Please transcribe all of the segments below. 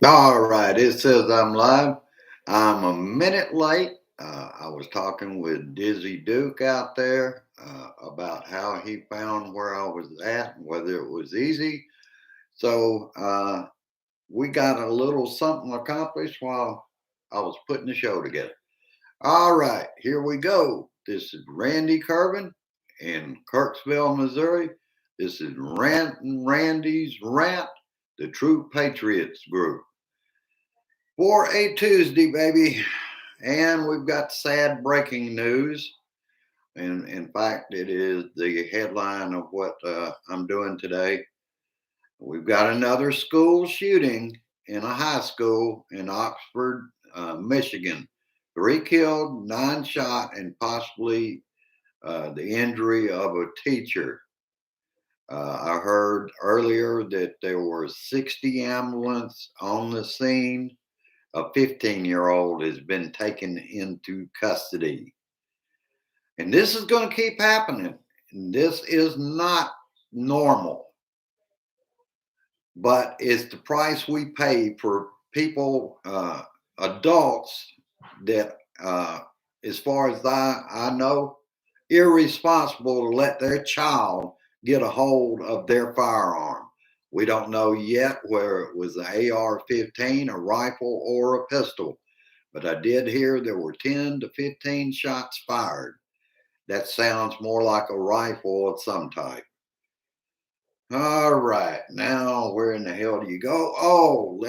All right, it says I'm live. I'm a minute late. I was talking with Dizzy Duke out there about how he found where I was at and whether it was easy. So we got a little something accomplished while I was putting the show together. All right, here we go. This is Randy Kervin in Kirksville, Missouri. This is Rant and Randy's Rant, the True Patriots group. For a Tuesday, baby. And we've got sad breaking news. And in fact, it is the headline of what I'm doing today. We've got another school shooting in a high school in Oxford, Michigan. 3 killed, 9 shot, and possibly the injury of a teacher. I heard earlier that there were 60 ambulances on the scene. A 15-year-old has been taken into custody. And this is going to keep happening. This is not normal, but it's the price we pay for people, adults that, as far as I know, irresponsible to let their child get a hold of their firearm. We don't know yet whether it was an AR-15, a rifle, or a pistol, but I did hear there were 10 to 15 shots fired. That sounds more like a rifle of some type. All right, now where in the hell do you go? Oh,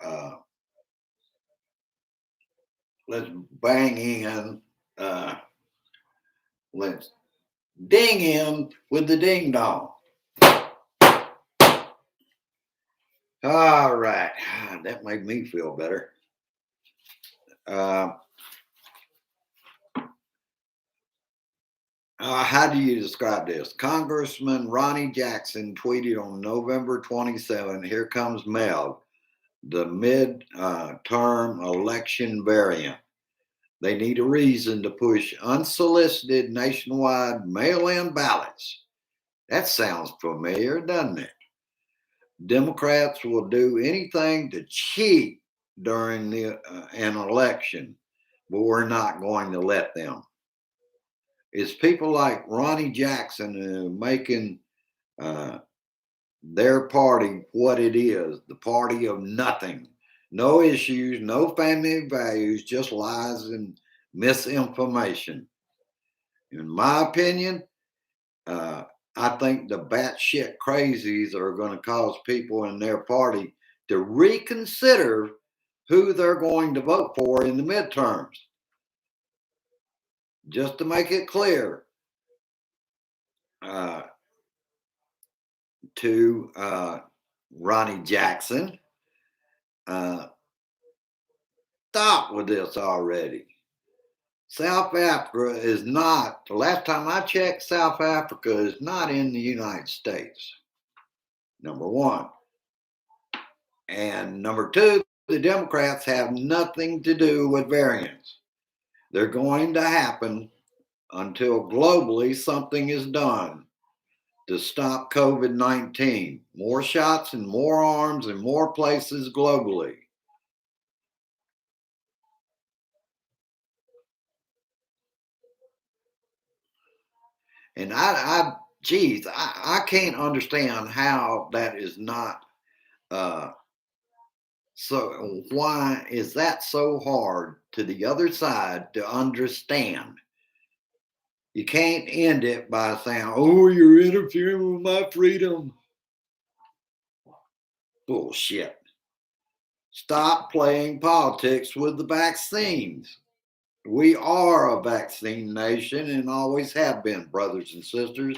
uh let's bang in, uh let's ding in with the ding dong. All right, that made me feel better. Uh, how do you describe this? Congressman Ronnie Jackson tweeted on November 27, here comes Mel, the mid-term election variant. They need a reason to push unsolicited nationwide mail-in ballots. That sounds familiar, doesn't it? Democrats will do anything to cheat during an election, but we're not going to let them. It's people like Ronnie Jackson who are making uh, their party what it is, the party of nothing. No issues, no family values, just lies and misinformation. In my opinion, uh, I think the batshit crazies are going to cause people in their party to reconsider who they're going to vote for in the midterms. Just to make it clear uh, to Ronnie Jackson, uh, stop with this already. South Africa is not, the last time I checked, South Africa is not in the United States. Number one. And number two, the Democrats have nothing to do with variants. They're going to happen until globally something is done to stop COVID 19. More shots and more arms in more places globally. And I can't understand how that is not. So why is that so hard to the other side to understand? You can't end it by saying, "Oh, you're interfering with my freedom." Bullshit. Stop playing politics with the vaccines. We are a vaccine nation and always have been, brothers and sisters.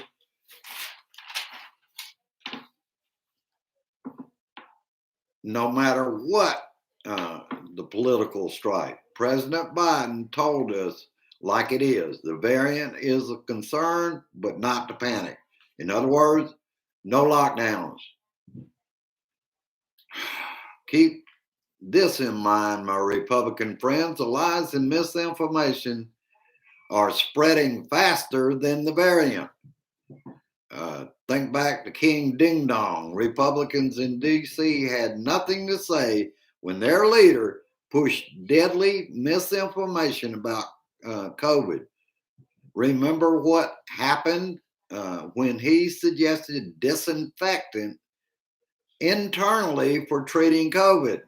No matter what the political strife, President Biden told us like it is. The variant is a concern, but not to panic. In other words, no lockdowns. Keep this in mind, my Republican friends. The lies and misinformation are spreading faster than the variant. Think back to King Ding Dong. Republicans in D.C. had nothing to say when their leader pushed deadly misinformation about COVID. Remember what happened when he suggested disinfectant internally for treating COVID?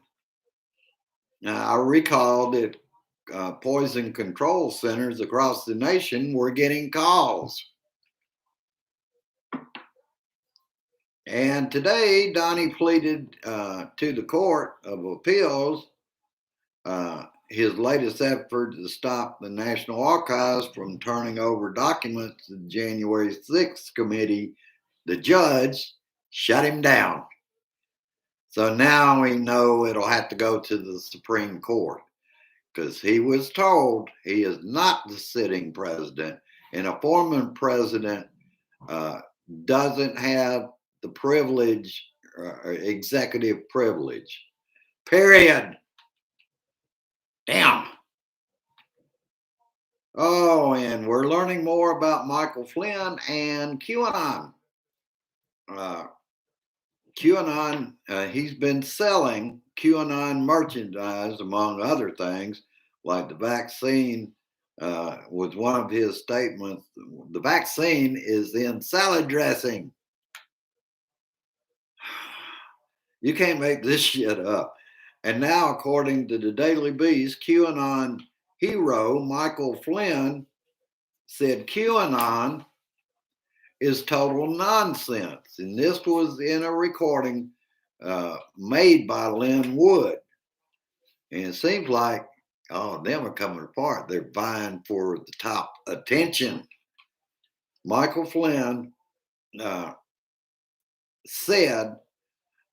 Now, I recall that poison control centers across the nation were getting calls. And today, Donnie pleaded to the Court of Appeals his latest effort to stop the National Archives from turning over documents to the January 6th committee. The judge shut him down. So now we know it'll have to go to the Supreme Court because he was told he is not the sitting president, and a former president doesn't have the privilege, executive privilege. Period. Damn. Oh, and we're learning more about Michael Flynn and QAnon. QAnon, he's been selling QAnon merchandise, among other things, like the vaccine was one of his statements. The vaccine is in salad dressing. You can't make this shit up. And now, according to the Daily Beast, QAnon hero Michael Flynn said QAnon is total nonsense. And this was in a recording made by Lynn Wood. And it seems like all of them are coming apart. They're vying for the top attention. Michael Flynn said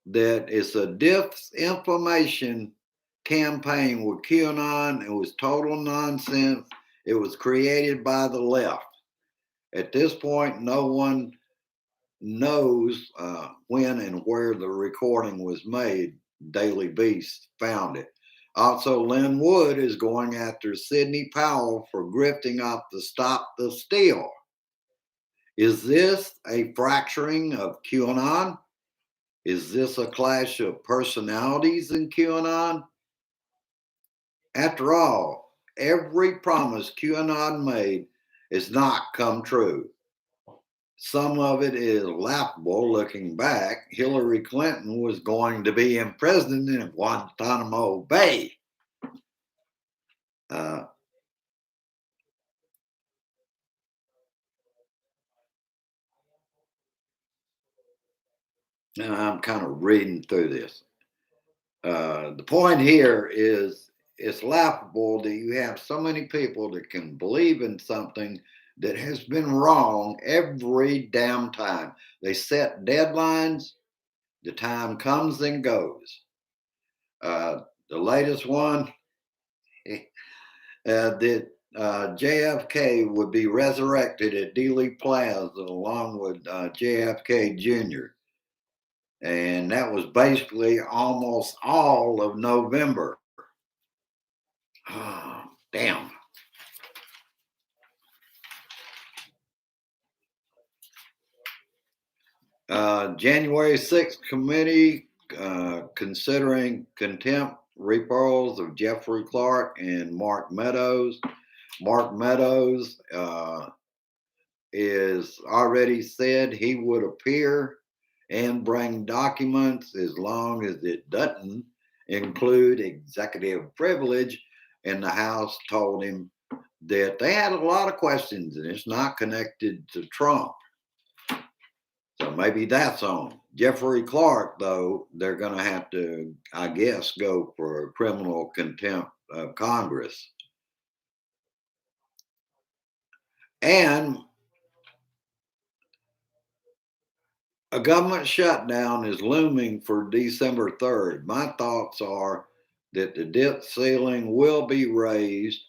that it's a disinformation campaign with QAnon. It was total nonsense. It was created by the left. At this point, no one knows when and where the recording was made. Daily Beast found it. Also, Lynn Wood is going after Sidney Powell for grifting off the Stop the Steal. Is this a fracturing of QAnon? Is this a clash of personalities in QAnon? After all, every promise QAnon made has not come true. Some of it is laughable looking back. Hillary Clinton was going to be imprisoned in Guantanamo Bay. And I'm kind of reading through this. The point here is it's laughable that you have so many people that can believe in something that has been wrong every damn time. They set deadlines, the time comes and goes. The latest one, that JFK would be resurrected at Dealey Plaza along with JFK Jr. And that was basically almost all of November. Oh, damn. January 6th committee considering contempt referrals of Jeffrey Clark and Mark Meadows. Mark Meadows is already said he would appear and bring documents as long as it doesn't include executive privilege. And the House told him that they had a lot of questions and it's not connected to Trump. So maybe that's on. Jeffrey Clark, though, they're going to have to, I guess, go for criminal contempt of Congress. And a government shutdown is looming for December 3rd. My thoughts are that the debt ceiling will be raised.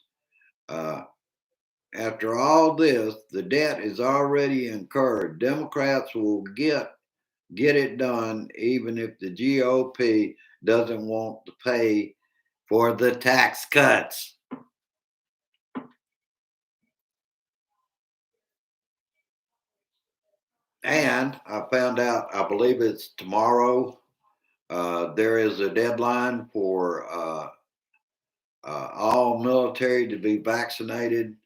After all this, the debt is already incurred. Democrats will get it done, even if the GOP doesn't want to pay for the tax cuts. And I found out, I believe it's tomorrow, there is a deadline for all military to be vaccinated.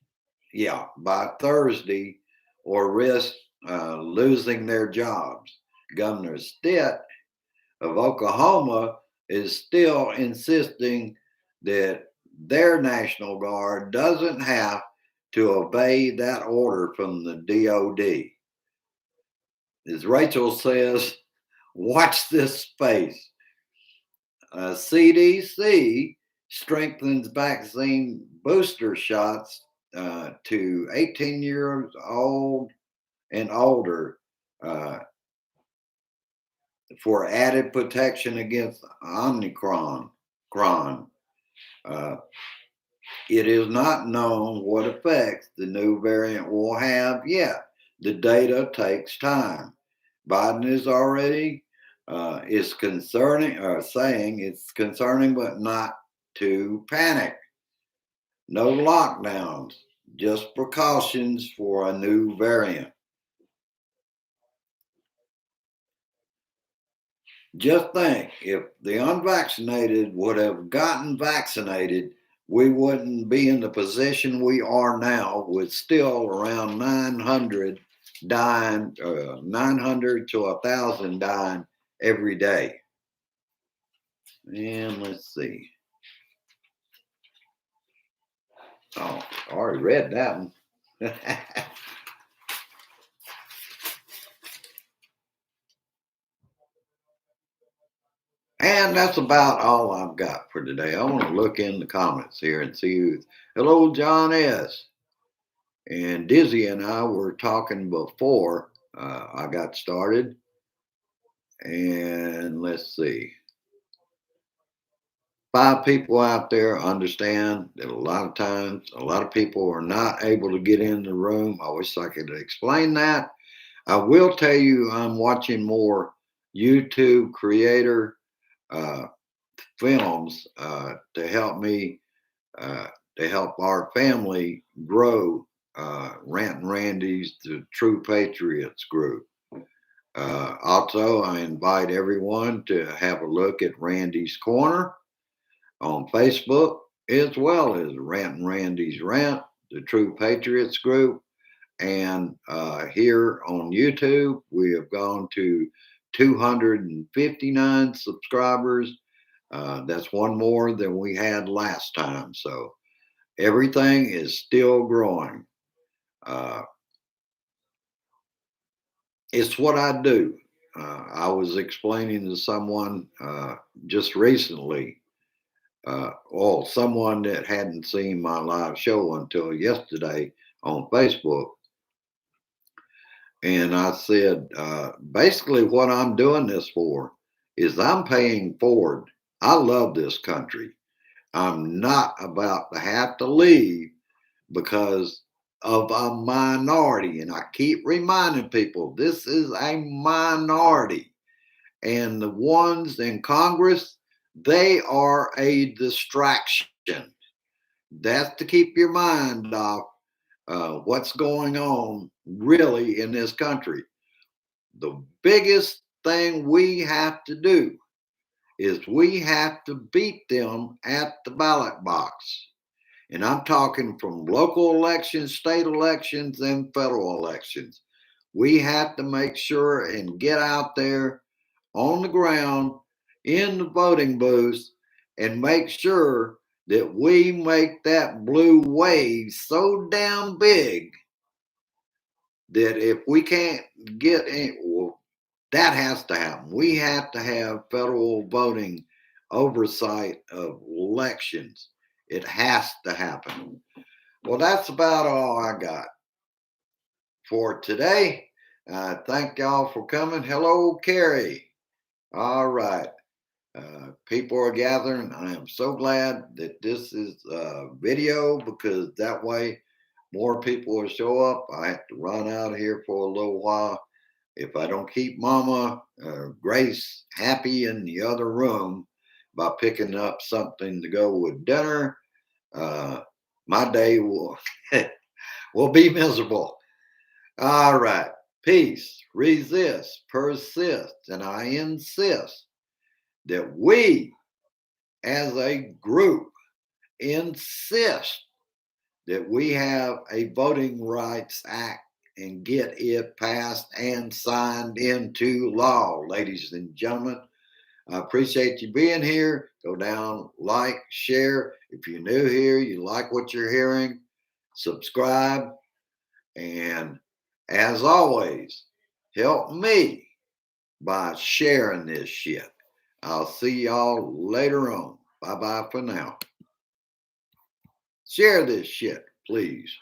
Yeah, by Thursday, or risk losing their jobs. Governor Stitt of Oklahoma is still insisting that their National Guard doesn't have to obey that order from the DOD. As Rachel says, watch this space. CDC strengthens vaccine booster shots to 18 years old and older for added protection against Omicron. Uh, it is not known what effects the new variant will have yet. The data takes time. Biden is already is concerning or saying it's concerning, but not to panic. No lockdowns, just precautions for a new variant. Just think, if the unvaccinated would have gotten vaccinated, we wouldn't be in the position we are now, with still around 900 dying, 900 to 1,000 dying every day. And let's see. Oh, I already read that one. And that's about all I've got for today. I want to look in the comments here and see who's. Hello, John S. And Dizzy and I were talking before I got started. And let's see. 5 people out there understand that a lot of times, a lot of people are not able to get in the room. I wish I could explain that. I will tell you, I'm watching more YouTube creator uh, films to help me, uh, to help our family grow. Rant and Randy's The True Patriots group. Also, I invite everyone to have a look at Randy's Corner on Facebook, as well as Rant and Randy's Rant, The True Patriots group. And here on YouTube, we have gone to 259 subscribers. That's one more than we had last time. So everything is still growing. Uh, it's what I do. I was explaining to someone just recently, someone that hadn't seen my live show until yesterday on Facebook. And I said, basically, what I'm doing this for is I'm paying forward. I love this country. I'm not about to have to leave because of a minority. And I keep reminding people this is a minority. And the ones in Congress, they are a distraction. That's to keep your mind off what's going on really in this country. The biggest thing we have to do is we have to beat them at the ballot box. And I'm talking from local elections, state elections, and federal elections. We have to make sure and get out there on the ground in the voting booths and make sure that we make that blue wave so damn big that if we can't get in, well, that has to happen. We have to have federal voting oversight of elections. It has to happen. Well, that's about all I got for today. Thank y'all for coming. Hello, Carrie. All right. People are gathering. I am so glad that this is video, because that way more people will show up. I have to run out of here for a little while. If I don't keep Mama Grace happy in the other room by picking up something to go with dinner, my day will will be miserable. All right. peace, resist, persist. And I insist that we as a group insist that we have a Voting Rights Act and get it passed and signed into law, ladies and gentlemen. I appreciate you being here. Go down, like, share. If you're new here, you like what you're hearing, subscribe. And as always, help me by sharing this shit. I'll see y'all later on. Bye bye for now. Share this shit, please.